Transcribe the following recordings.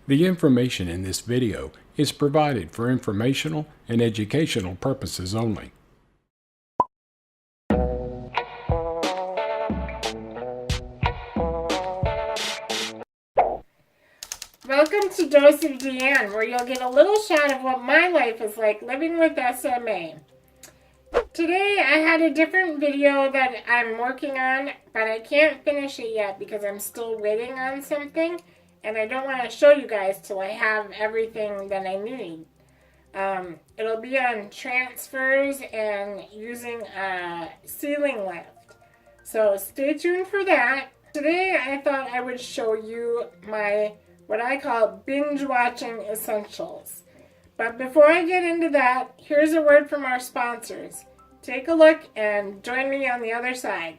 The information in this video is provided for informational and educational purposes only. Welcome to Dose of DeAnn, where you'll get a little shot of what my life is like living with SMA. Today I had a different video that I'm working on, but I can't finish it yet because I'm still waiting on something, and I don't want to show you guys till I have everything that I need. It'll be on transfers and using a ceiling lift. So stay tuned for that. Today I thought I would show you my what I call binge-watching essentials. But before I get into that, here's a word from our sponsors. Take a look and join me on the other side.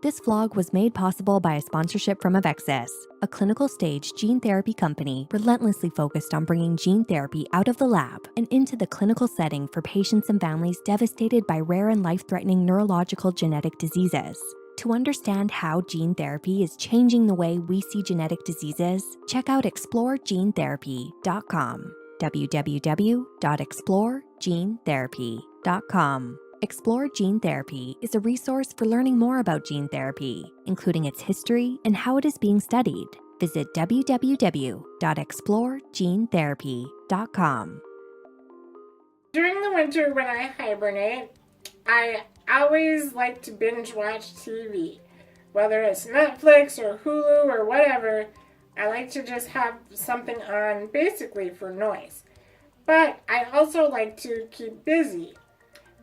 This vlog was made possible by a sponsorship from Avexis, a clinical stage gene therapy company relentlessly focused on bringing gene therapy out of the lab and into the clinical setting for patients and families devastated by rare and life-threatening neurological genetic diseases. To understand how gene therapy is changing the way we see genetic diseases, check out exploregenetherapy.com, www.exploregenetherapy.com. Explore Gene Therapy is a resource for learning more about gene therapy, including its history and how it is being studied. Visit www.exploregenetherapy.com. During the winter when I hibernate, I always like to binge watch TV. Whether it's Netflix or Hulu or whatever, I like to just have something on basically for noise. But I also like to keep busy.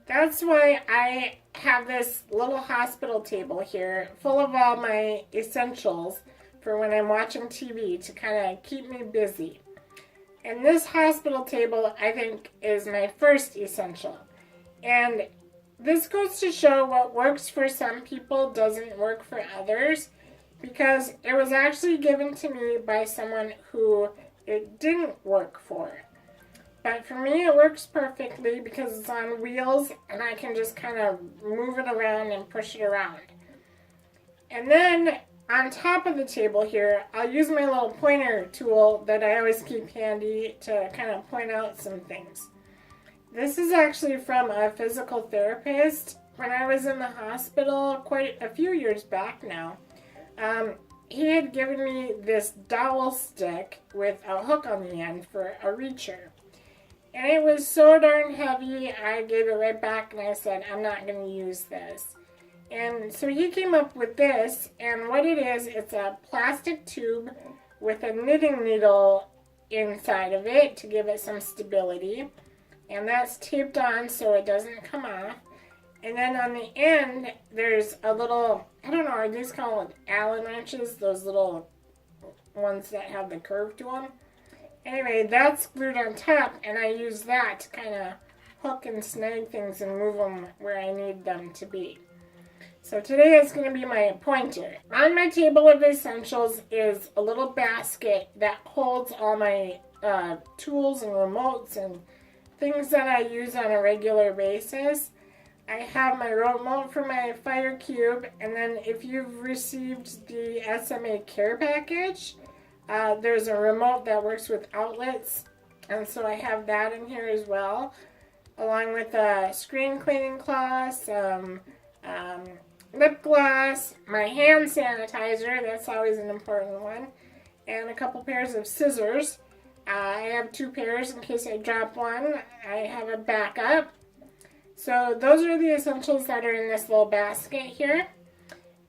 That's why I have this little hospital table here full of all my essentials for when I'm watching TV to kind of keep me busy. And this hospital table, I think, is my first essential. And this goes to show what works for some people doesn't work for others, because it was actually given to me by someone who it didn't work for. But for me, it works perfectly because it's on wheels and I can just kind of move it around and push it around. And then on top of the table here, I'll use my little pointer tool that I always keep handy to kind of point out some things. This is actually from a physical therapist when I was in the hospital quite a few years back now. He had given me this dowel stick with a hook on the end for a reacher. And it was so darn heavy, I gave it right back and I said, I'm not going to use this. And so he came up with this, and what it is, it's a plastic tube with a knitting needle inside of it to give it some stability. And that's taped on so it doesn't come off. And then on the end, there's a little, I don't know, are these called Allen wrenches? Those little ones that have the curve to them? Anyway, that's glued on top, and I use that to kind of hook and snag things and move them where I need them to be. So today is going to be my pointer. On my table of essentials is a little basket that holds all my tools and remotes and things that I use on a regular basis. I have my remote for my fire cube, and then if you've received the SMA care package, there's a remote that works with outlets, and so I have that in here as well, along with a screen cleaning cloth, some lip gloss, my hand sanitizer, that's always an important one, and a couple pairs of scissors. I have 2 pairs in case I drop one. I have a backup. So those are the essentials that are in this little basket here.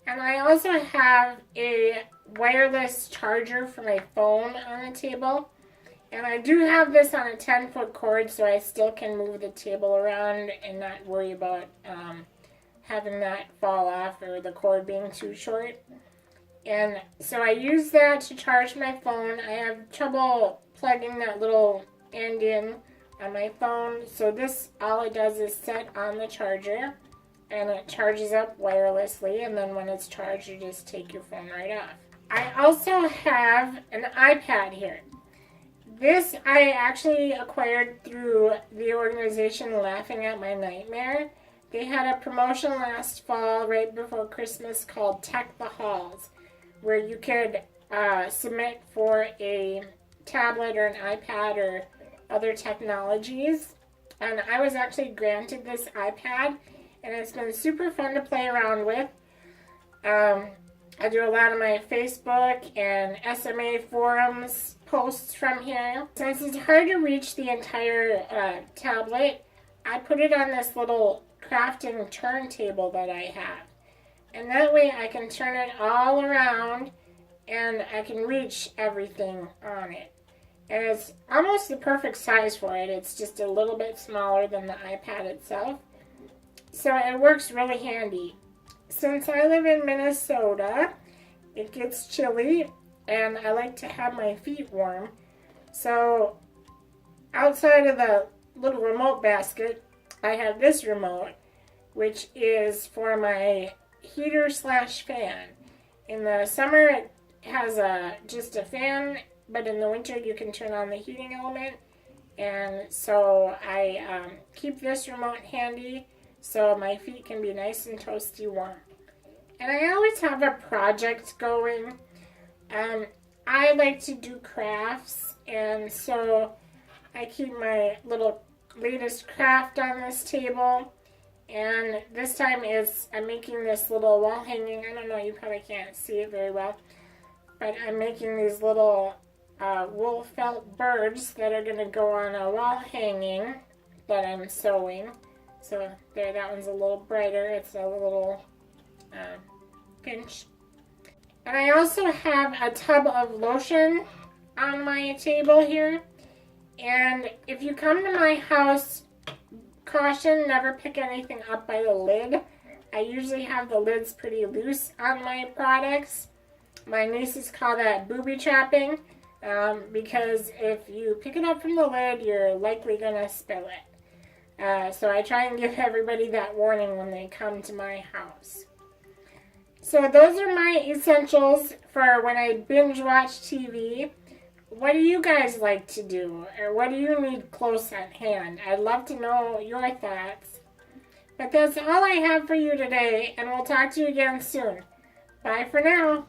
And I also have a wireless charger for my phone on the table. And I do have this on a 10-foot cord, so I still can move the table around and not worry about having that fall off or the cord being too short. And so I use that to charge my phone. I have trouble plugging that little end in on my phone. So this, all it does is set on the charger and it charges up wirelessly. And then when it's charged, you just take your phone right off. I also have an iPad here. This I actually acquired through the organization Laughing at My Nightmare. They had a promotion last fall right before Christmas called Tech the Halls, where you could submit for a tablet or an iPad or other technologies. And I was actually granted this iPad, and it's been super fun to play around with. I do a lot of my Facebook and SMA forums posts from here. Since it's hard to reach the entire tablet, I put it on this little crafting turntable that I have. And that way I can turn it all around and I can reach everything on it. And it's almost the perfect size for it. It's just a little bit smaller than the iPad itself. So it works really handy. Since I live in Minnesota, it gets chilly and I like to have my feet warm. So outside of the little remote basket, I have this remote, which is for my heater slash fan. In the summer, it has just a fan, but in the winter, you can turn on the heating element. And so I keep this remote handy so my feet can be nice and toasty warm. And I always have a project going. I like to do crafts, and so I keep my little latest craft on this table. And this time I'm making this little wall hanging. I don't know, you probably can't see it very well, but I'm making these little wool felt birds that are going to go on a wall hanging that I'm sewing. So there, that one's a little brighter. It's a little pinch. And I also have a tub of lotion on my table here. And if you come to my house, caution, never pick anything up by the lid. I usually have the lids pretty loose on my products. My nieces call that booby trapping because if you pick it up from the lid, you're likely going to spill it. So I try and give everybody that warning when they come to my house. So those are my essentials for when I binge watch TV. What do you guys like to do? Or what do you need close at hand? I'd love to know your thoughts. But that's all I have for you today, and we'll talk to you again soon. Bye for now.